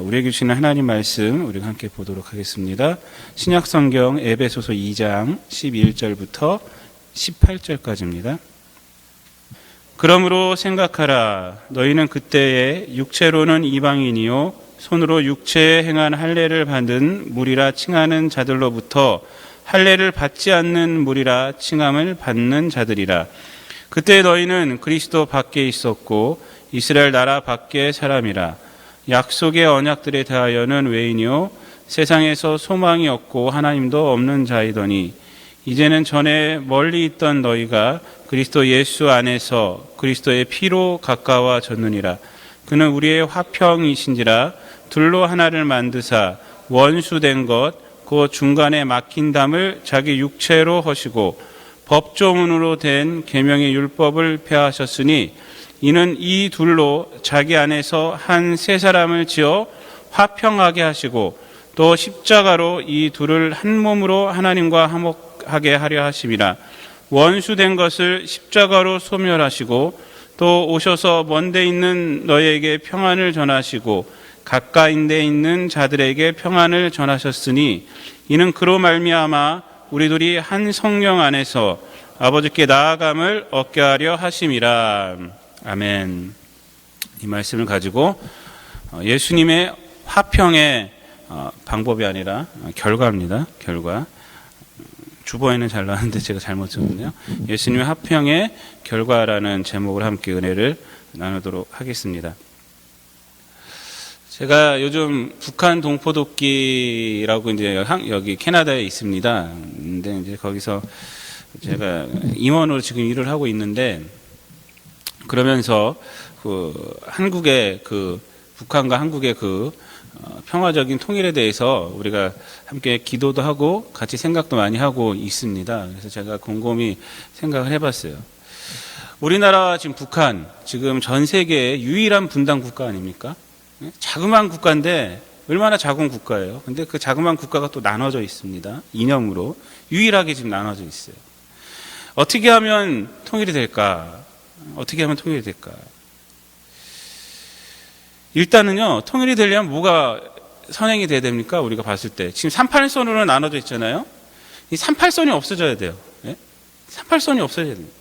우리에게 주시는 하나님 말씀 우리가 함께 보도록 하겠습니다. 신약성경 에베소서 2장 11절부터 18절까지입니다. 그러므로 생각하라. 너희는 그때에 육체로는 이방인이요 손으로 육체에 행한 할례를 받은 무리라 칭하는 자들로부터 할례를 받지 않는 무리라 칭함을 받는 자들이라. 그때 너희는 그리스도 밖에 있었고 이스라엘 나라 밖의 사람이라. 약속의 언약들에 대하여는 외인이요 세상에서 소망이 없고 하나님도 없는 자이더니 이제는 전에 멀리 있던 너희가 그리스도 예수 안에서 그리스도의 피로 가까워졌느니라. 그는 우리의 화평이신지라. 둘로 하나를 만드사 원수된 것 그 중간에 막힌 담을 자기 육체로 허시고 법조문으로 된 계명의 율법을 폐하셨으니 이는 이 둘로 자기 안에서 한 세 사람을 지어 화평하게 하시고 또 십자가로 이 둘을 한 몸으로 하나님과 화목하게 하려 하심이라. 원수된 것을 십자가로 소멸하시고 또 오셔서 먼데 있는 너희에게 평안을 전하시고 가까이 데 있는 자들에게 평안을 전하셨으니 이는 그로 말미암아 우리 둘이 한 성령 안에서 아버지께 나아감을 얻게 하려 하심이라. 아멘. 이 말씀을 가지고 예수님의 화평의 방법이 아니라 결과입니다. 결과. 주보에는 잘 나왔는데 제가 잘못 썼네요. 예수님의 화평의 결과라는 제목으로 함께 은혜를 나누도록 하겠습니다. 제가 요즘 북한 동포돕기라고 이제 여기 캐나다에 있습니다. 근데 이제 거기서 제가 임원으로 지금 일을 하고 있는데 그러면서 한국의 북한과 한국의 평화적인 통일에 대해서 우리가 함께 기도도 하고 같이 생각도 많이 하고 있습니다. 그래서 제가 곰곰이 생각을 해봤어요. 우리나라 지금 북한 지금 전 세계의 유일한 분단 국가 아닙니까? 자그마한 국가인데 얼마나 작은 국가예요. 근데 그 자그마한 국가가 또 나눠져 있습니다. 이념으로 유일하게 지금 나눠져 있어요. 어떻게 하면 통일이 될까? 어떻게 하면 통일이 될까? 일단은요, 통일이 되려면 뭐가 선행이 돼야 됩니까? 우리가 봤을 때. 지금 38선으로 나눠져 있잖아요? 이 38선이 없어져야 돼요. 예? 38선이 없어져야 됩니다.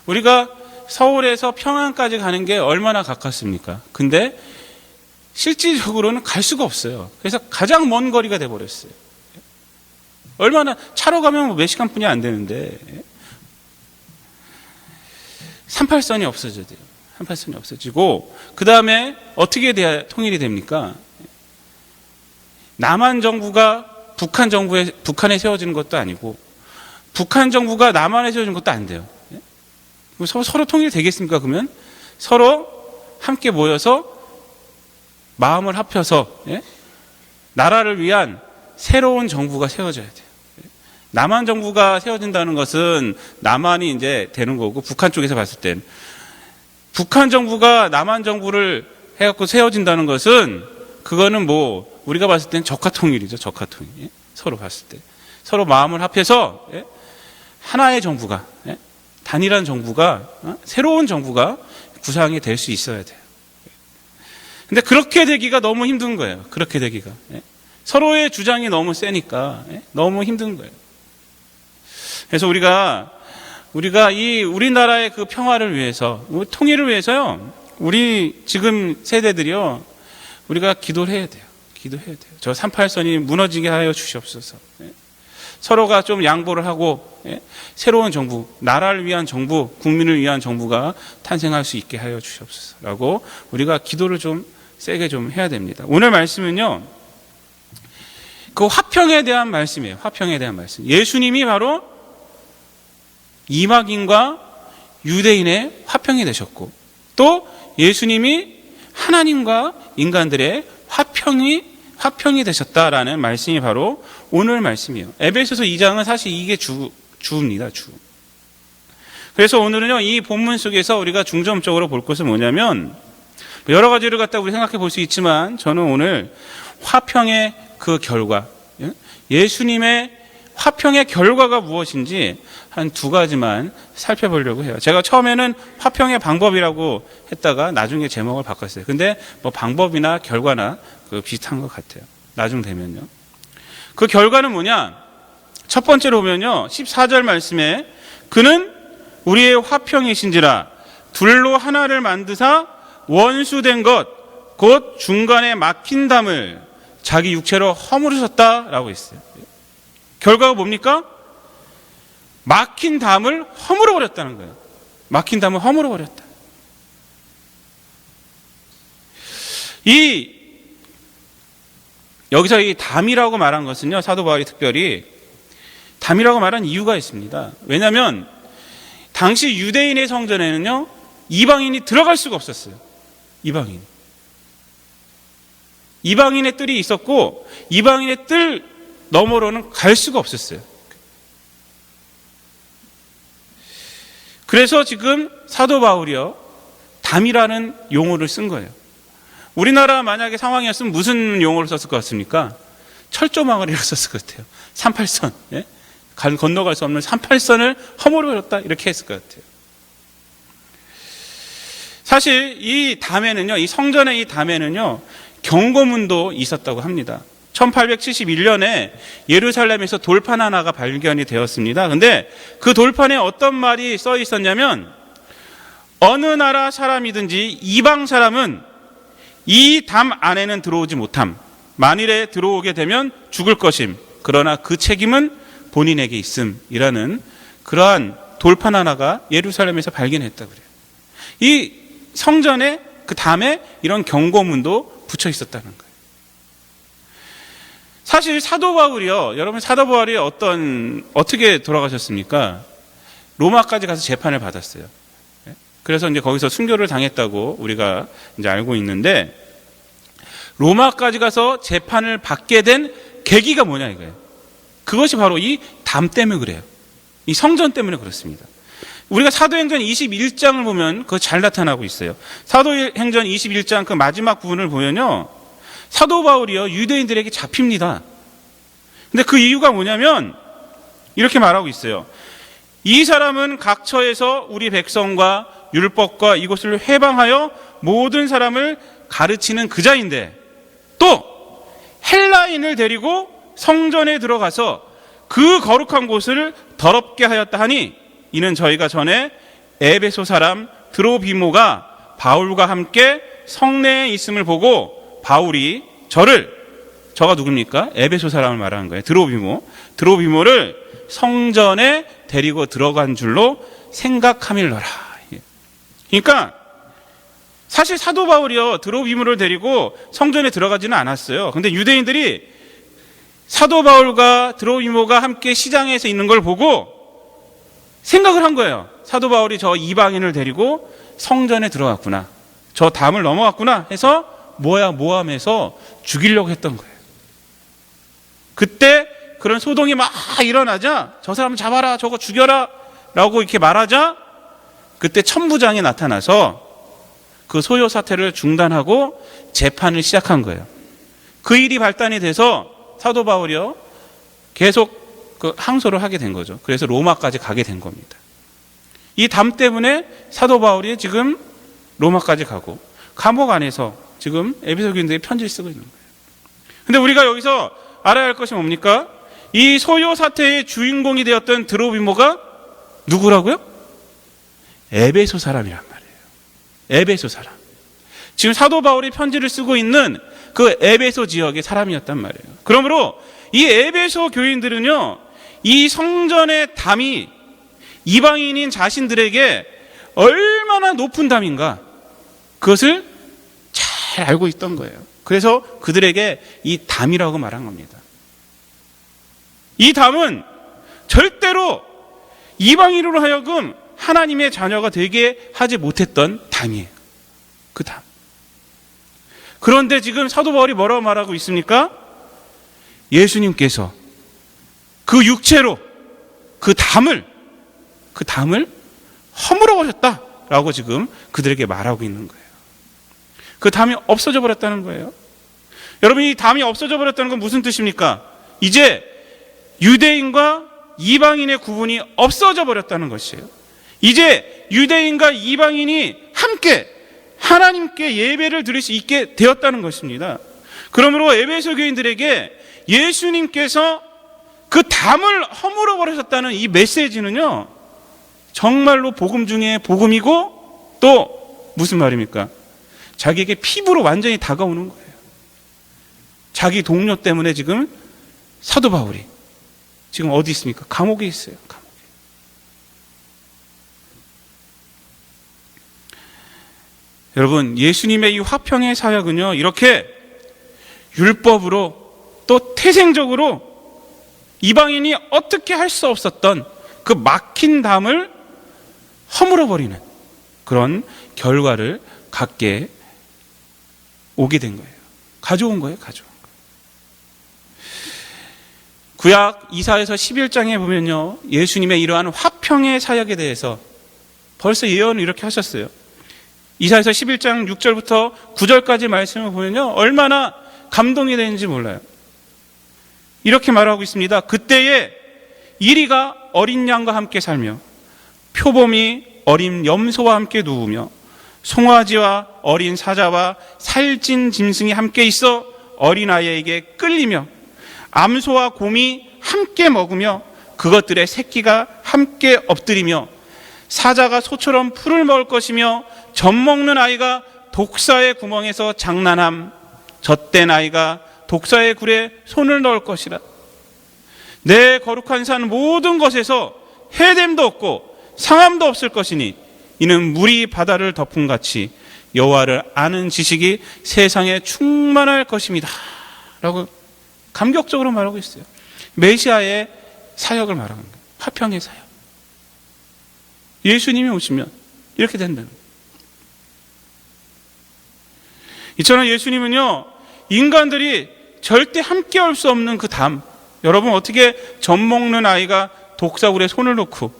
우리가 서울에서 평안까지 가는 게 얼마나 가깝습니까? 근데 실질적으로는 갈 수가 없어요. 그래서 가장 먼 거리가 돼버렸어요. 얼마나, 차로 가면 몇 시간뿐이 안 되는데, 38선이 없어져야 돼요. 38선이 없어지고, 그 다음에 어떻게 돼야 통일이 됩니까? 남한 정부가 북한에 세워지는 것도 아니고, 북한 정부가 남한에 세워지는 것도 안 돼요. 서로 통일이 되겠습니까, 그러면? 서로 함께 모여서 마음을 합쳐서, 나라를 위한 새로운 정부가 세워져야 돼요. 남한 정부가 세워진다는 것은 남한이 이제 되는 거고, 북한 쪽에서 봤을 땐 북한 정부가 남한 정부를 해갖고 세워진다는 것은 그거는 우리가 봤을 땐 적화통일이죠. 적화통일. 서로 봤을 때 서로 마음을 합해서 하나의 정부가, 단일한 정부가, 새로운 정부가 구상이 될 수 있어야 돼요. 근데 그렇게 되기가 너무 힘든 거예요. 그렇게 되기가. 서로의 주장이 너무 세니까 너무 힘든 거예요. 그래서 우리가 우리나라의 그 평화를 위해서, 통일을 위해서요, 우리 지금 세대들이요, 우리가 기도를 해야 돼요. 기도해야 돼요. 저 38선이 무너지게 하여 주시옵소서. 서로가 좀 양보를 하고, 새로운 정부, 나라를 위한 정부, 국민을 위한 정부가 탄생할 수 있게 하여 주시옵소서. 라고 우리가 기도를 좀 세게 좀 해야 됩니다. 오늘 말씀은요, 그 화평에 대한 말씀이에요. 화평에 대한 말씀. 예수님이 바로 이방인과 유대인의 화평이 되셨고, 또 예수님이 하나님과 인간들의 화평이 되셨다라는 말씀이 바로 오늘 말씀이에요. 에베소서 2장은 사실 이게 주입니다. 주. 그래서 오늘은요, 이 본문 속에서 우리가 중점적으로 볼 것은 뭐냐면, 여러 가지를 갖다 우리 생각해 볼 수 있지만, 저는 오늘 화평의 그 결과, 예수님의 화평의 결과가 무엇인지 한 두 가지만 살펴보려고 해요. 제가 처음에는 화평의 방법이라고 했다가 나중에 제목을 바꿨어요. 근데 방법이나 결과나 비슷한 것 같아요. 나중 되면요. 그 결과는 뭐냐? 첫 번째로 보면요. 14절 말씀에 그는 우리의 화평이신지라 둘로 하나를 만드사 원수된 것 곧 중간에 막힌 담을 자기 육체로 허물으셨다라고 했어요. 결과가 뭡니까? 막힌 담을 허물어 버렸다는 거예요. 막힌 담을 허물어 버렸다. 여기서 이 담이라고 말한 것은요, 사도 바울이 특별히 담이라고 말한 이유가 있습니다. 왜냐하면 당시 유대인의 성전에는요, 이방인이 들어갈 수가 없었어요. 이방인의 뜰이 있었고 이방인의 뜰 너머로는 갈 수가 없었어요. 그래서 지금 사도 바울이요, 담이라는 용어를 쓴 거예요. 우리나라 만약에 상황이었으면 무슨 용어를 썼을 것 같습니까? 철조망을이라고 썼을 것 같아요. 38선. 예? 건너갈 수 없는 38선을 허물어버렸다, 이렇게 했을 것 같아요. 사실 이 담에는요, 이 성전의 이 담에는요, 경고문도 있었다고 합니다. 1871년에 예루살렘에서 돌판 하나가 발견이 되었습니다. 근데 그 돌판에 어떤 말이 써 있었냐면, 어느 나라 사람이든지 이방 사람은 이 담 안에는 들어오지 못함. 만일에 들어오게 되면 죽을 것임. 그러나 그 책임은 본인에게 있음이라는 그러한 돌판 하나가 예루살렘에서 발견했다고 그래요. 이 성전에 그 담에 이런 경고문도 붙여 있었다는 거예요. 사실 사도 바울이요, 여러분 사도 바울이 어떻게 돌아가셨습니까? 로마까지 가서 재판을 받았어요. 그래서 이제 거기서 순교를 당했다고 우리가 이제 알고 있는데, 로마까지 가서 재판을 받게 된 계기가 뭐냐 이거예요. 그것이 바로 이 담 때문에 그래요. 이 성전 때문에 그렇습니다. 우리가 사도행전 21장을 보면 그거 잘 나타나고 있어요. 사도행전 21장 그 마지막 부분을 보면요, 사도 바울이요, 유대인들에게 잡힙니다. 근데 그 이유가 뭐냐면 이렇게 말하고 있어요. 이 사람은 각처에서 우리 백성과 율법과 이것을 회방하여 모든 사람을 가르치는 그자인데, 또 헬라인을 데리고 성전에 들어가서 그 거룩한 곳을 더럽게 하였다 하니, 이는 저희가 전에 에베소 사람 드로비모가 바울과 함께 성내에 있음을 보고 바울이 저가 누굽니까? 에베소 사람을 말하는 거예요. 드로비모를 성전에 데리고 들어간 줄로 생각함일러라. 그러니까 사실 사도 바울이요, 드로비모를 데리고 성전에 들어가지는 않았어요. 근데 유대인들이 사도 바울과 드로비모가 함께 시장에서 있는 걸 보고 생각을 한 거예요. 사도 바울이 저 이방인을 데리고 성전에 들어갔구나, 저 담을 넘어갔구나 해서 모함해서 죽이려고 했던 거예요. 그때 그런 소동이 막 일어나자, 저 사람 잡아라, 저거 죽여라 라고 이렇게 말하자, 그때 천부장이 나타나서 그 소요 사태를 중단하고 재판을 시작한 거예요. 그 일이 발단이 돼서 사도 바울이요, 계속 그 항소를 하게 된 거죠. 그래서 로마까지 가게 된 겁니다. 이 담 때문에 사도 바울이 지금 로마까지 가고 감옥 안에서 지금 에베소 교인들에게 편지를 쓰고 있는 거예요. 근데 우리가 여기서 알아야 할 것이 뭡니까? 이 소요 사태의 주인공이 되었던 드로비모가 누구라고요? 에베소 사람이란 말이에요. 에베소 사람. 지금 사도 바울이 편지를 쓰고 있는 그 에베소 지역의 사람이었단 말이에요. 그러므로 이 에베소 교인들은요, 이 성전의 담이 이방인인 자신들에게 얼마나 높은 담인가, 그것을 잘 알고 있던 거예요. 그래서 그들에게 이 담이라고 말한 겁니다. 이 담은 절대로 이방인으로 하여금 하나님의 자녀가 되게 하지 못했던 담이에요. 그 담. 그런데 지금 사도 바울이 뭐라고 말하고 있습니까? 예수님께서 그 육체로 그 담을 허물어 버렸다라고 지금 그들에게 말하고 있는 거예요. 그 담이 없어져 버렸다는 거예요. 여러분, 이 담이 없어져 버렸다는 건 무슨 뜻입니까? 이제 유대인과 이방인의 구분이 없어져 버렸다는 것이에요. 이제 유대인과 이방인이 함께 하나님께 예배를 드릴 수 있게 되었다는 것입니다. 그러므로 에베소 교인들에게 예수님께서 그 담을 허물어 버리셨다는 이 메시지는요, 정말로 복음 중에 복음이고, 또 무슨 말입니까? 자기에게 피부로 완전히 다가오는 거예요. 자기 동료 때문에 지금 사도 바울이 지금 어디 있습니까? 감옥에 있어요. 감옥에. 여러분, 예수님의 이 화평의 사역은요, 이렇게 율법으로 또 태생적으로 이방인이 어떻게 할 수 없었던 그 막힌 담을 허물어버리는 그런 결과를 갖게 오게 된 거예요. 가져온 거예요. 가져온 거예요. 구약 이사야서 11장에 보면요, 예수님의 이러한 화평의 사역에 대해서 벌써 예언을 이렇게 하셨어요. 이사야서 11장 6절부터 9절까지 말씀을 보면요, 얼마나 감동이 되는지 몰라요. 이렇게 말하고 있습니다. 그때에 이리가 어린 양과 함께 살며 표범이 어린 염소와 함께 누우며 송아지와 어린 사자와 살찐 짐승이 함께 있어 어린아이에게 끌리며 암소와 곰이 함께 먹으며 그것들의 새끼가 함께 엎드리며 사자가 소처럼 풀을 먹을 것이며 젖먹는 아이가 독사의 구멍에서 장난함, 젖된 아이가 독사의 굴에 손을 넣을 것이라. 내 거룩한 산 모든 것에서 해됨도 없고 상함도 없을 것이니 이는 물이 바다를 덮음같이 여호와를 아는 지식이 세상에 충만할 것입니다 라고 감격적으로 말하고 있어요. 메시아의 사역을 말하는 거예요. 화평의 사역. 예수님이 오시면 이렇게 된다는 거예요. 이처럼 예수님은요, 인간들이 절대 함께 할 수 없는 그 담, 여러분 어떻게 젖먹는 아이가 독사굴에 손을 놓고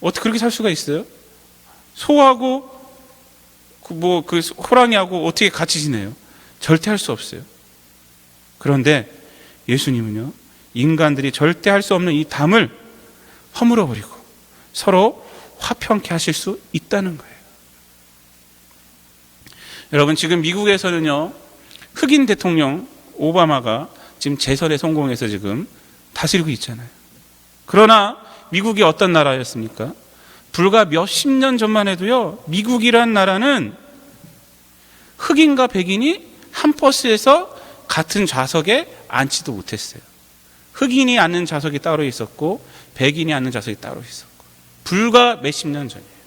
어떻게 그렇게 살 수가 있어요? 소하고 그 호랑이하고 어떻게 같이 지내요? 절대 할 수 없어요. 그런데 예수님은요, 인간들이 절대 할 수 없는 이 담을 허물어 버리고 서로 화평케 하실 수 있다는 거예요. 여러분, 지금 미국에서는요, 흑인 대통령 오바마가 지금 재선에 성공해서 지금 다스리고 있잖아요. 그러나 미국이 어떤 나라였습니까? 불과 몇십 년 전만 해도요, 미국이란 나라는 흑인과 백인이 한 버스에서 같은 좌석에 앉지도 못했어요. 흑인이 앉는 좌석이 따로 있었고 백인이 앉는 좌석이 따로 있었고, 불과 몇십 년 전이에요.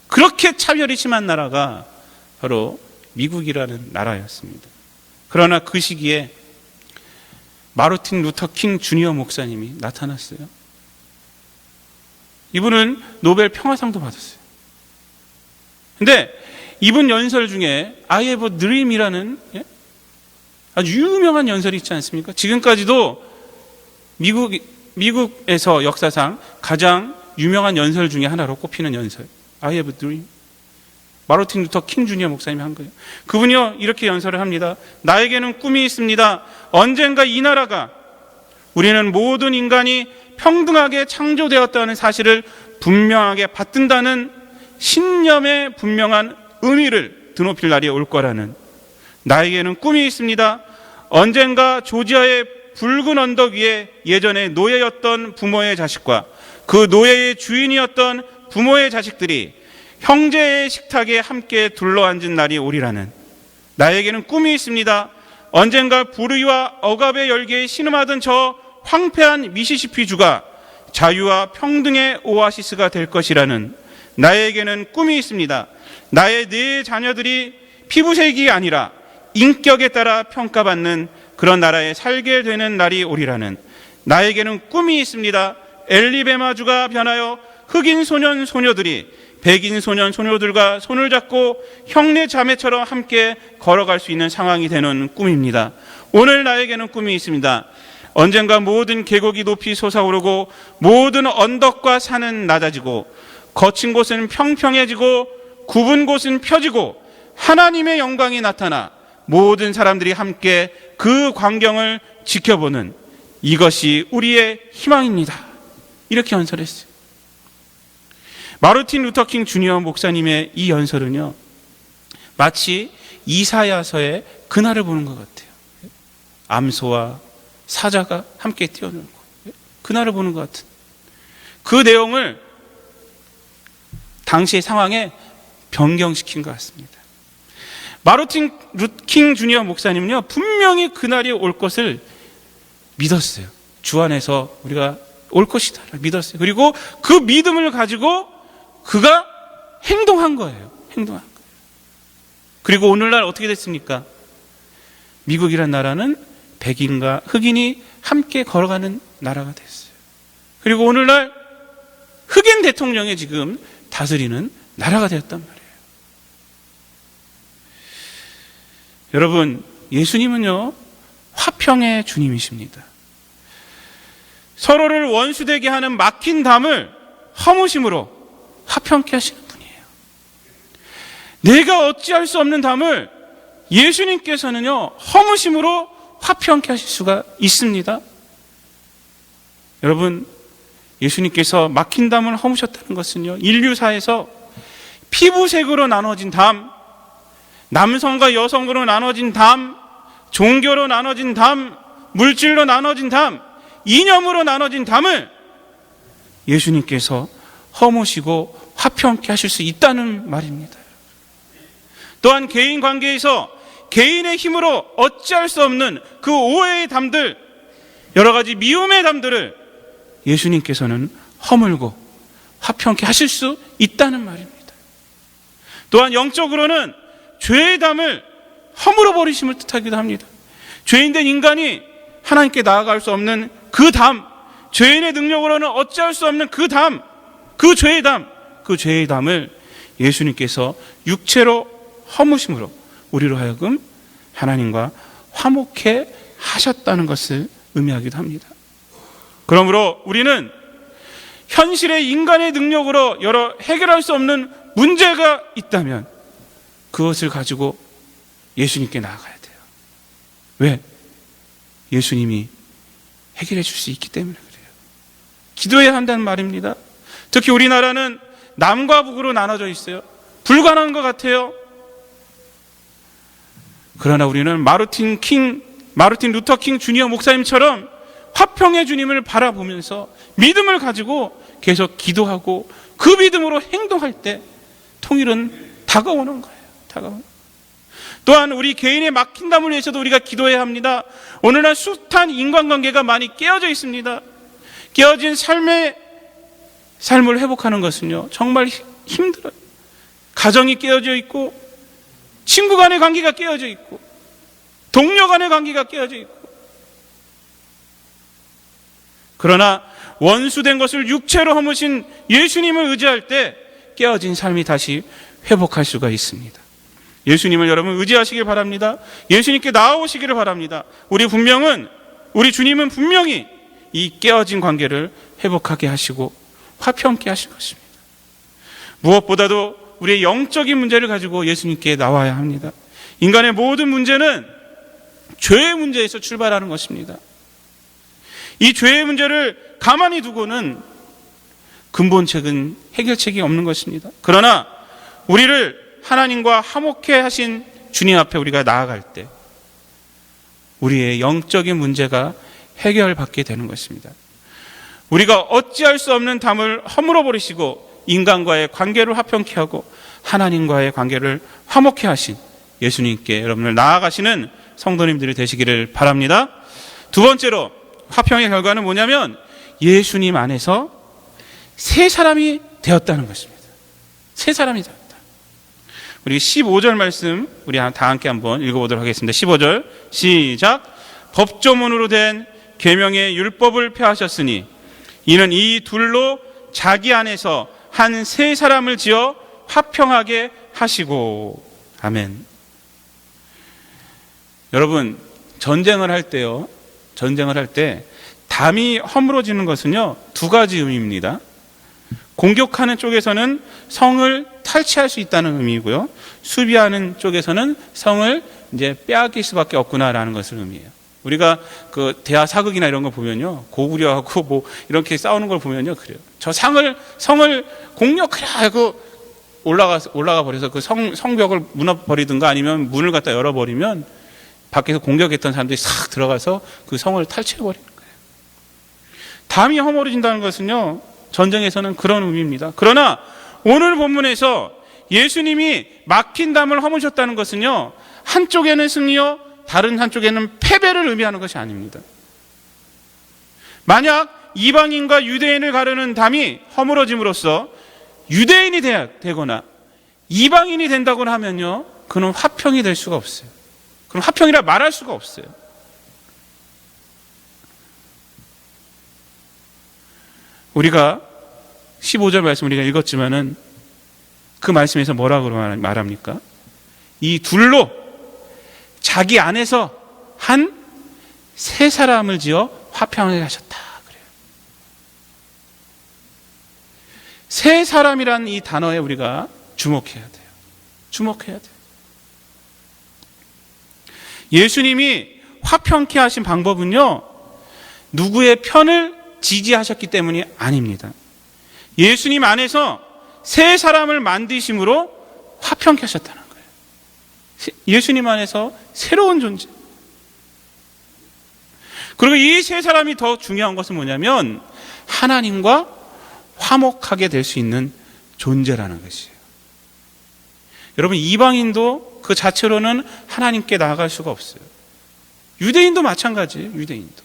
그렇게 차별이 심한 나라가 바로 미국이라는 나라였습니다. 그러나 그 시기에 마르틴 루터 킹 주니어 목사님이 나타났어요. 이분은 노벨 평화상도 받았어요. 근데 이분 연설 중에 I have a dream이라는 아주 유명한 연설이 있지 않습니까? 지금까지도 미국에서 역사상 가장 유명한 연설 중에 하나로 꼽히는 연설, I have a dream. 마르틴 루터 킹 주니어 목사님이 한 거예요. 그분이요, 이렇게 연설을 합니다. 나에게는 꿈이 있습니다. 언젠가 이 나라가, 우리는 모든 인간이 평등하게 창조되었다는 사실을 분명하게 받든다는 신념의 분명한 의미를 드높일 날이 올 거라는, 나에게는 꿈이 있습니다. 언젠가 조지아의 붉은 언덕 위에 예전에 노예였던 부모의 자식과 그 노예의 주인이었던 부모의 자식들이 형제의 식탁에 함께 둘러앉은 날이 오리라는, 나에게는 꿈이 있습니다. 언젠가 불의와 억압의 열기에 신음하던 저 황폐한 미시시피 주가 자유와 평등의 오아시스가 될 것이라는, 나에게는 꿈이 있습니다. 나의 네 자녀들이 피부색이 아니라 인격에 따라 평가받는 그런 나라에 살게 되는 날이 오리라는, 나에게는 꿈이 있습니다. 엘리베마주가 변하여 흑인 소년 소녀들이 백인 소년 소녀들과 손을 잡고 형제 자매처럼 함께 걸어갈 수 있는 상황이 되는 꿈입니다. 오늘 나에게는 꿈이 있습니다. 언젠가 모든 계곡이 높이 솟아오르고 모든 언덕과 산은 낮아지고 거친 곳은 평평해지고 굽은 곳은 펴지고 하나님의 영광이 나타나 모든 사람들이 함께 그 광경을 지켜보는, 이것이 우리의 희망입니다. 이렇게 연설했어요. 마르틴 루터 킹 주니어 목사님의 이 연설은요, 마치 이사야서의 그날을 보는 것 같아요. 암소와 사자가 함께 뛰어놀고 그날을 보는 것 같은 그 내용을 당시의 상황에 변경시킨 것 같습니다. 마르틴 루킹 주니어 목사님은요, 분명히 그날이 올 것을 믿었어요. 주 안에서 우리가 올 것이다 믿었어요. 그리고 그 믿음을 가지고 그가 행동한 거예요. 행동한 거예요. 그리고 오늘날 어떻게 됐습니까? 미국이란 나라는 백인과 흑인이 함께 걸어가는 나라가 됐어요. 그리고 오늘날 흑인 대통령이 지금 다스리는 나라가 되었단 말이에요. 여러분, 예수님은요, 화평의 주님이십니다. 서로를 원수되게 하는 막힌 담을 허무심으로 화평케 하시는 분이에요. 내가 어찌할 수 없는 담을 예수님께서는요, 허무심으로 화평케 하실 수가 있습니다. 여러분, 예수님께서 막힌 담을 허무셨다는 것은요, 인류사에서 피부색으로 나눠진 담, 남성과 여성으로 나눠진 담, 종교로 나눠진 담, 물질로 나눠진 담, 이념으로 나눠진 담을 예수님께서 허무시고 화평케 하실 수 있다는 말입니다. 또한 개인 관계에서 개인의 힘으로 어찌할 수 없는 그 오해의 담들, 여러 가지 미움의 담들을 예수님께서는 허물고 화평케 하실 수 있다는 말입니다. 또한 영적으로는 죄의 담을 허물어 버리심을 뜻하기도 합니다. 죄인된 인간이 하나님께 나아갈 수 없는 그 담, 죄인의 능력으로는 어찌할 수 없는 그 담, 그 죄의 담, 그 죄의 담을 예수님께서 육체로 허무심으로 우리로 하여금 하나님과 화목해 하셨다는 것을 의미하기도 합니다. 그러므로 우리는 현실의 인간의 능력으로 여러 해결할 수 없는 문제가 있다면 그것을 가지고 예수님께 나아가야 돼요. 왜? 예수님이 해결해 줄 수 있기 때문에 그래요. 기도해야 한다는 말입니다. 특히 우리나라는 남과 북으로 나눠져 있어요. 불가능한 것 같아요. 그러나 우리는 마르틴 루터 킹 주니어 목사님처럼 화평의 주님을 바라보면서 믿음을 가지고 계속 기도하고 그 믿음으로 행동할 때 통일은 다가오는 거예요. 다가오는. 또한 우리 개인의 막힌 담을 위해서도 우리가 기도해야 합니다. 오늘날 숱한 인간관계가 많이 깨어져 있습니다. 깨어진 삶을 회복하는 것은요, 정말 힘들어요. 가정이 깨어져 있고, 친구 간의 관계가 깨어져 있고, 동료 간의 관계가 깨어져 있고, 그러나 원수된 것을 육체로 허무신 예수님을 의지할 때 깨어진 삶이 다시 회복할 수가 있습니다. 예수님을 여러분 의지하시길 바랍니다. 예수님께 나아오시기를 바랍니다. 우리 주님은 분명히 이 깨어진 관계를 회복하게 하시고 화평케 하실 것입니다. 무엇보다도 우리의 영적인 문제를 가지고 예수님께 나와야 합니다. 인간의 모든 문제는 죄의 문제에서 출발하는 것입니다. 이 죄의 문제를 가만히 두고는 근본책은 해결책이 없는 것입니다. 그러나 우리를 하나님과 화목해 하신 주님 앞에 우리가 나아갈 때 우리의 영적인 문제가 해결받게 되는 것입니다. 우리가 어찌할 수 없는 담을 허물어 버리시고 인간과의 관계를 화평케 하고 하나님과의 관계를 화목해 하신 예수님께 여러분을 나아가시는 성도님들이 되시기를 바랍니다. 두 번째로 화평의 결과는 뭐냐면 예수님 안에서 새 사람이 되었다는 것입니다. 새 사람이 되었다. 우리 15절 말씀 우리 다 함께 한번 읽어보도록 하겠습니다. 15절 시작. 법조문으로 된 계명의 율법을 폐하셨으니 이는 이 둘로 자기 안에서 한 새 사람을 지어 화평하게 하시고. 아멘. 여러분, 전쟁을 할 때 담이 허물어지는 것은요, 두 가지 의미입니다. 공격하는 쪽에서는 성을 탈취할 수 있다는 의미이고요, 수비하는 쪽에서는 성을 이제 빼앗길 수밖에 없구나라는 것을 의미해요. 우리가 그 대하 사극이나 이런 거 보면요, 고구려하고 뭐 이렇게 싸우는 걸 보면요, 그래요. 저 성을 공격하라 하고 올라가 버려서 그 성벽을 무너버리든가 아니면 문을 갖다 열어버리면 밖에서 공격했던 사람들이 싹 들어가서 그 성을 탈취해버리는 거예요. 담이 허물어진다는 것은요, 전쟁에서는 그런 의미입니다. 그러나 오늘 본문에서 예수님이 막힌 담을 허무셨다는 것은요, 한쪽에는 승리요, 다른 한쪽에는 패배를 의미하는 것이 아닙니다. 만약 이방인과 유대인을 가르는 담이 허물어짐으로써 유대인이 되거나 이방인이 된다고 하면요, 그는 화평이 될 수가 없어요. 그럼 화평이라 말할 수가 없어요. 우리가 15절 말씀 우리가 읽었지만은 그 말씀에서 뭐라고 말합니까? 이 둘로 자기 안에서 한 세 사람을 지어 화평하게 하셨다. 그래요. 세 사람이란 이 단어에 우리가 주목해야 돼요. 주목해야 돼요. 예수님이 화평케 하신 방법은요, 누구의 편을 지지하셨기 때문이 아닙니다. 예수님 안에서 세 사람을 만드심으로 화평케 하셨다는 거예요. 예수님 안에서 새로운 존재. 그리고 이 세 사람이 더 중요한 것은 뭐냐면 하나님과 화목하게 될 수 있는 존재라는 것이에요. 여러분, 이방인도 그 자체로는 하나님께 나아갈 수가 없어요. 유대인도 마찬가지예요. 유대인도.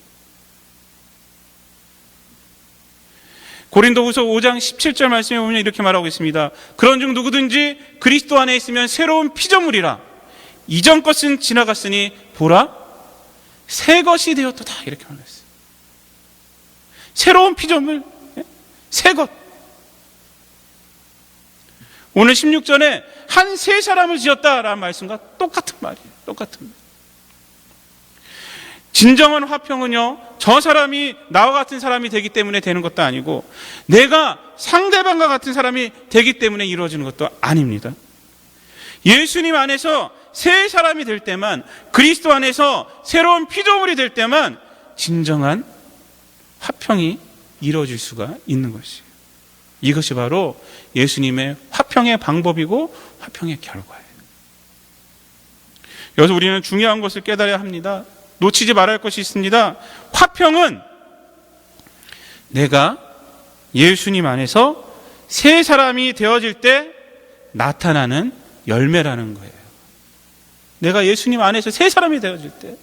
고린도후서 5장 17절 말씀에 보면 이렇게 말하고 있습니다. 그런즉 누구든지 그리스도 안에 있으면 새로운 피조물이라. 이전 것은 지나갔으니 보라 새 것이 되었도다. 이렇게 말했어요. 새로운 피조물, 새 것. 오늘 16절에 한 세 사람을 지었다라는 말씀과 똑같은 말이에요. 똑같은 말. 진정한 화평은요, 저 사람이 나와 같은 사람이 되기 때문에 되는 것도 아니고 내가 상대방과 같은 사람이 되기 때문에 이루어지는 것도 아닙니다. 예수님 안에서 새 사람이 될 때만, 그리스도 안에서 새로운 피조물이 될 때만 진정한 화평이 이루어질 수가 있는 것이에요. 이것이 바로 예수님의 화평의 방법이고 화평의 결과예요. 여기서 우리는 중요한 것을 깨달아야 합니다. 놓치지 말아야 할 것이 있습니다. 화평은 내가 예수님 안에서 새 사람이 되어질 때 나타나는 열매라는 거예요. 내가 예수님 안에서 새 사람이 되어질 때.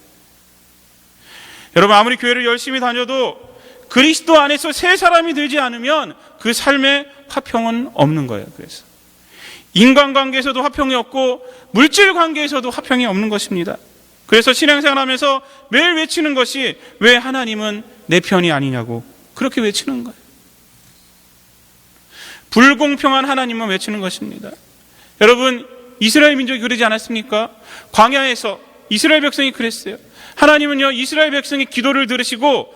여러분, 아무리 교회를 열심히 다녀도 그리스도 안에서 새 사람이 되지 않으면 그 삶에 화평은 없는 거예요. 그래서 인간관계에서도 화평이 없고 물질 관계에서도 화평이 없는 것입니다. 그래서 신앙생활하면서 매일 외치는 것이 왜 하나님은 내 편이 아니냐고 그렇게 외치는 거예요. 불공평한 하나님만 외치는 것입니다. 여러분, 이스라엘 민족이 그러지 않았습니까? 광야에서 이스라엘 백성이 그랬어요. 하나님은요, 이스라엘 백성의 기도를 들으시고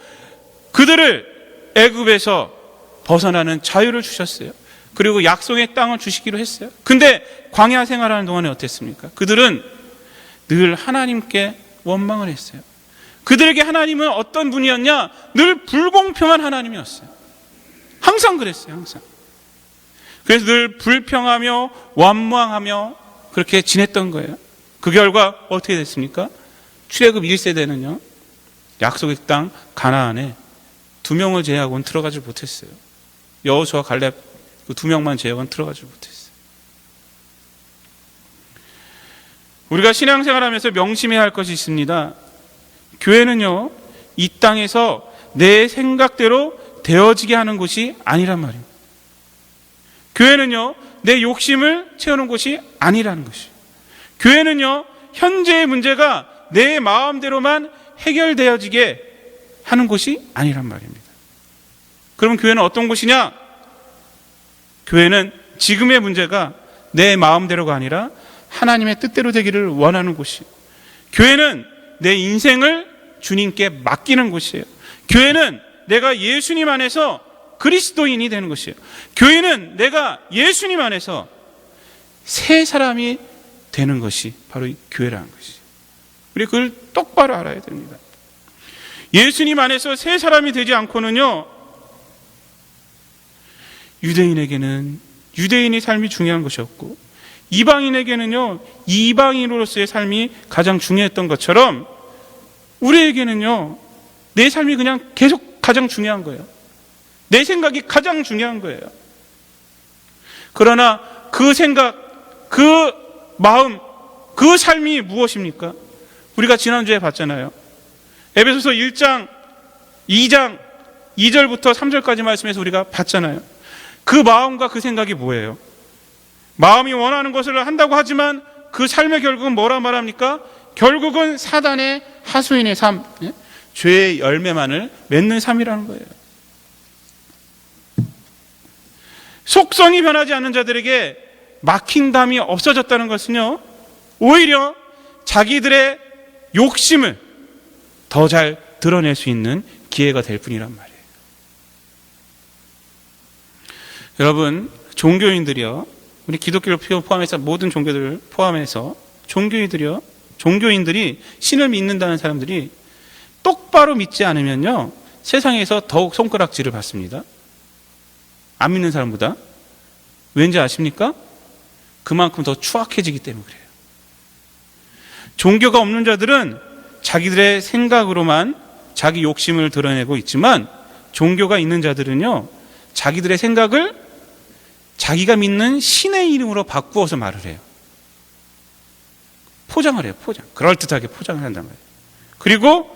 그들을 애굽에서 벗어나는 자유를 주셨어요. 그리고 약속의 땅을 주시기로 했어요. 근데 광야 생활하는 동안에 어땠습니까? 그들은 늘 하나님께 원망을 했어요. 그들에게 하나님은 어떤 분이었냐? 늘 불공평한 하나님이었어요. 항상 그랬어요. 항상. 그래서 늘 불평하며 원망하며 그렇게 지냈던 거예요. 그 결과 어떻게 됐습니까? 출애굽 1세대는요, 약속의 땅 가나안에 2명을 제외하고는 들어가지 못했어요. 여호수아 갈렙 그 2명만 제외하고는 들어가지 못했어요. 우리가 신앙생활하면서 명심해야 할 것이 있습니다. 교회는요, 이 땅에서 내 생각대로 되어지게 하는 곳이 아니란 말입니다. 교회는요, 내 욕심을 채우는 곳이 아니라는 것이에요. 교회는요, 현재의 문제가 내 마음대로만 해결되어지게 하는 곳이 아니란 말입니다. 그럼 교회는 어떤 곳이냐? 교회는 지금의 문제가 내 마음대로가 아니라 하나님의 뜻대로 되기를 원하는 곳이에요. 교회는 내 인생을 주님께 맡기는 곳이에요. 교회는 내가 예수님 안에서 그리스도인이 되는 것이에요. 교회는 내가 예수님 안에서 새 사람이 되는 것이 바로 이 교회라는 것이에요. 우리 그걸 똑바로 알아야 됩니다. 예수님 안에서 새 사람이 되지 않고는요, 유대인에게는 유대인의 삶이 중요한 것이었고, 이방인에게는요, 이방인으로서의 삶이 가장 중요했던 것처럼 우리에게는요, 내 삶이 그냥 계속 가장 중요한 거예요. 내 생각이 가장 중요한 거예요. 그러나 그 생각, 그 마음, 그 삶이 무엇입니까? 우리가 지난주에 봤잖아요. 에베소서 1장, 2장, 2절부터 3절까지 말씀에서 우리가 봤잖아요. 그 마음과 그 생각이 뭐예요? 마음이 원하는 것을 한다고 하지만 그 삶의 결국은 뭐라 말합니까? 결국은 사단의 하수인의 삶, 죄의 열매만을 맺는 삶이라는 거예요. 속성이 변하지 않는 자들에게 막힌 감이 없어졌다는 것은요, 오히려 자기들의 욕심을 더 잘 드러낼 수 있는 기회가 될 뿐이란 말이에요. 여러분, 종교인들이요, 우리 기독교를 포함해서 모든 종교들을 포함해서 종교인들이 신을 믿는다는 사람들이 똑바로 믿지 않으면요, 세상에서 더욱 손가락질을 받습니다. 안 믿는 사람보다. 왠지 아십니까? 그만큼 더 추악해지기 때문에 그래요. 종교가 없는 자들은 자기들의 생각으로만 자기 욕심을 드러내고 있지만, 종교가 있는 자들은요, 자기들의 생각을 자기가 믿는 신의 이름으로 바꾸어서 말을 해요. 포장을 해요, 포장. 그럴듯하게 포장을 한단 말이에요. 그리고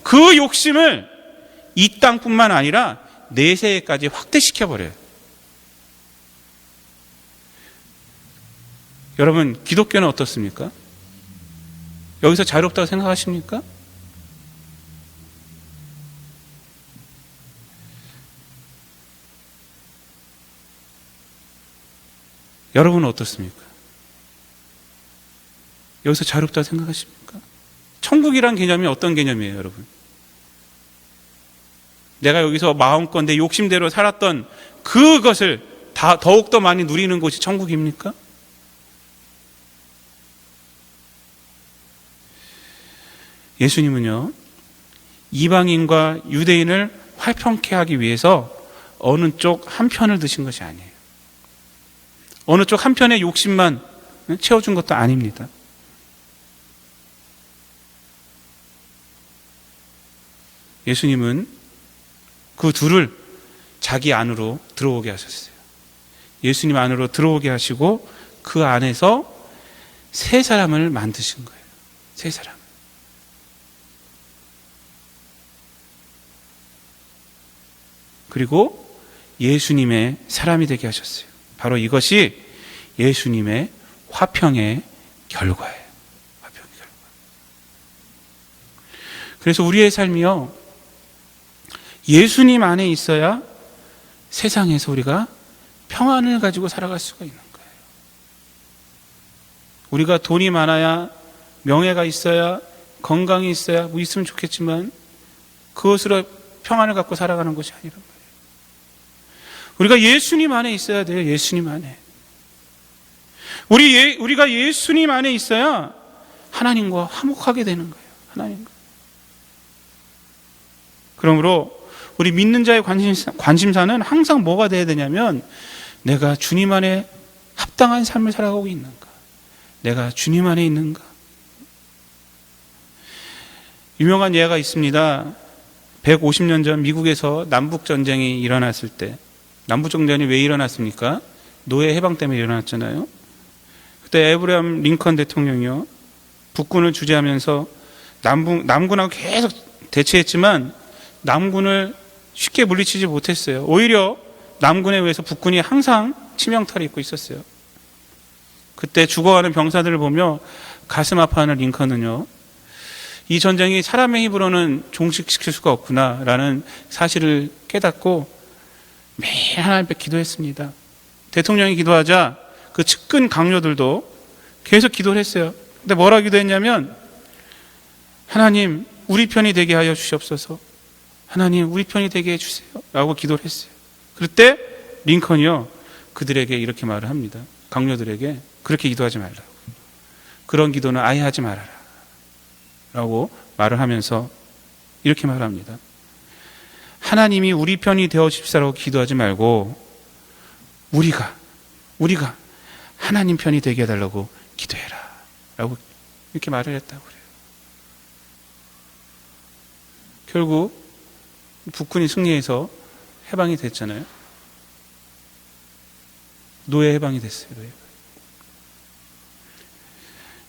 그 욕심을 이 땅뿐만 아니라 내세에까지 확대시켜버려요. 여러분, 기독교는 어떻습니까? 여기서 자유롭다고 생각하십니까? 여러분은 어떻습니까? 여기서 자유롭다고 생각하십니까? 천국이란 개념이 어떤 개념이에요, 여러분? 내가 여기서 마음껏 내 욕심대로 살았던 그것을 더욱더 많이 누리는 곳이 천국입니까? 예수님은요, 이방인과 유대인을 화평케 하기 위해서 어느 쪽 한편을 드신 것이 아니에요. 어느 쪽 한편의 욕심만 채워준 것도 아닙니다. 예수님은 그 둘을 자기 안으로 들어오게 하셨어요. 예수님 안으로 들어오게 하시고 그 안에서 세 사람을 만드신 거예요. 세 사람. 그리고 예수님의 사람이 되게 하셨어요. 바로 이것이 예수님의 화평의 결과예요. 화평의 결과. 그래서 우리의 삶이요, 예수님 안에 있어야 세상에서 우리가 평안을 가지고 살아갈 수가 있는 거예요. 우리가 돈이 많아야, 명예가 있어야, 건강이 있어야 뭐 있으면 좋겠지만 그것으로 평안을 갖고 살아가는 것이 아니란 말이에요. 우리가 예수님 안에 있어야 돼요. 예수님 안에. 우리가 예수님 안에 있어야 하나님과 화목하게 되는 거예요. 하나님과. 그러므로 우리 믿는 자의 관심사는 항상 뭐가 돼야 되냐면, 내가 주님 안에 합당한 삶을 살아가고 있는가? 내가 주님 안에 있는가? 유명한 예가 있습니다. 150년 전 미국에서 남북전쟁이 일어났을 때, 남북전쟁이 왜 일어났습니까? 노예 해방 때문에 일어났잖아요. 그때 에브라함 링컨 대통령이요, 북군을 주재하면서 남군하고 계속 대치했지만 남군을 쉽게 물리치지 못했어요. 오히려 남군에 의해서 북군이 항상 치명타를 입고 있었어요. 그때 죽어가는 병사들을 보며 가슴 아파하는 링컨은요, 이 전쟁이 사람의 힘으로는 종식시킬 수가 없구나라는 사실을 깨닫고 매일 하나님 앞에 기도했습니다. 대통령이 기도하자 그 측근 강요들도 계속 기도를 했어요. 근데 뭐라 기도했냐면, 하나님 우리 편이 되게 하여 주시옵소서, 하나님 우리 편이 되게 해주세요 라고 기도를 했어요. 그때 링컨이요, 그들에게 이렇게 말을 합니다. 강요들에게 그렇게 기도하지 말라고, 그런 기도는 아예 하지 말아라 라고 말을 하면서 이렇게 말합니다. 하나님이 우리 편이 되어 주십사라고 기도하지 말고, 우리가 우리가 하나님 편이 되게 해달라고 기도해라 라고 이렇게 말을 했다고 그래요. 결국 북군이 승리해서 해방이 됐잖아요. 노예 해방이 됐어요. 노예.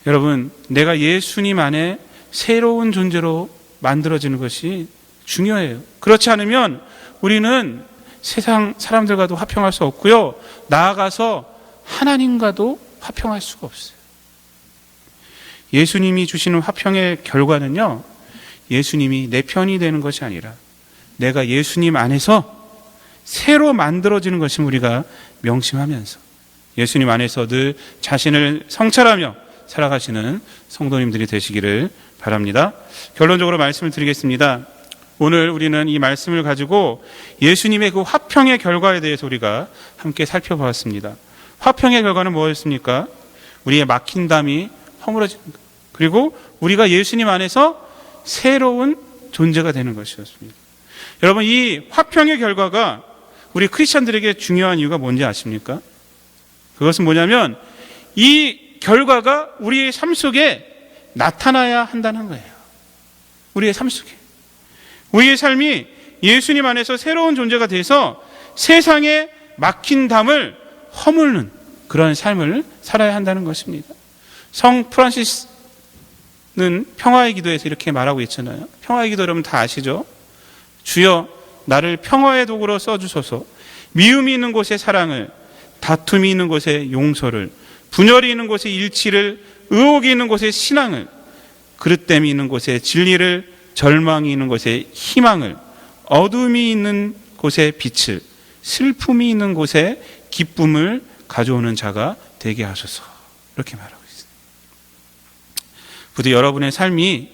여러분, 내가 예수님 안에 새로운 존재로 만들어지는 것이 중요해요. 그렇지 않으면 우리는 세상 사람들과도 화평할 수 없고요. 나아가서 하나님과도 화평할 수가 없어요. 예수님이 주시는 화평의 결과는요, 예수님이 내 편이 되는 것이 아니라 내가 예수님 안에서 새로 만들어지는 것임 우리가 명심하면서 예수님 안에서 늘 자신을 성찰하며 살아가시는 성도님들이 되시기를 바랍니다. 결론적으로 말씀을 드리겠습니다. 오늘 우리는 이 말씀을 가지고 예수님의 그 화평의 결과에 대해서 우리가 함께 살펴보았습니다. 화평의 결과는 뭐였습니까? 우리의 막힌 담이 허물어지는 것, 그리고 우리가 예수님 안에서 새로운 존재가 되는 것이었습니다. 여러분, 이 화평의 결과가 우리 크리스찬들에게 중요한 이유가 뭔지 아십니까? 그것은 뭐냐면 이 결과가 우리의 삶 속에 나타나야 한다는 거예요. 우리의 삶 속에. 우리의 삶이 예수님 안에서 새로운 존재가 돼서 세상에 막힌 담을 허물는 그런 삶을 살아야 한다는 것입니다. 성 프란시스는 평화의 기도에서 이렇게 말하고 있잖아요. 평화의 기도 여러분 다 아시죠? 주여 나를 평화의 도구로 써주소서. 미움이 있는 곳에 사랑을, 다툼이 있는 곳에 용서를, 분열이 있는 곳에 일치를, 의혹이 있는 곳에 신앙을, 그릇됨이 있는 곳에 진리를, 절망이 있는 곳에 희망을, 어둠이 있는 곳에 빛을, 슬픔이 있는 곳에 기쁨을 가져오는 자가 되게 하소서. 이렇게 말하고 있습니다. 부디 여러분의 삶이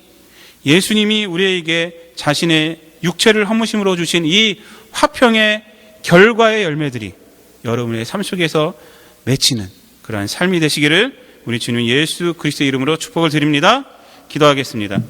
예수님이 우리에게 자신의 육체를 허무심으로 주신 이 화평의 결과의 열매들이 여러분의 삶 속에서 맺히는 그러한 삶이 되시기를 우리 주님 예수 그리스도의 이름으로 축복을 드립니다. 기도하겠습니다.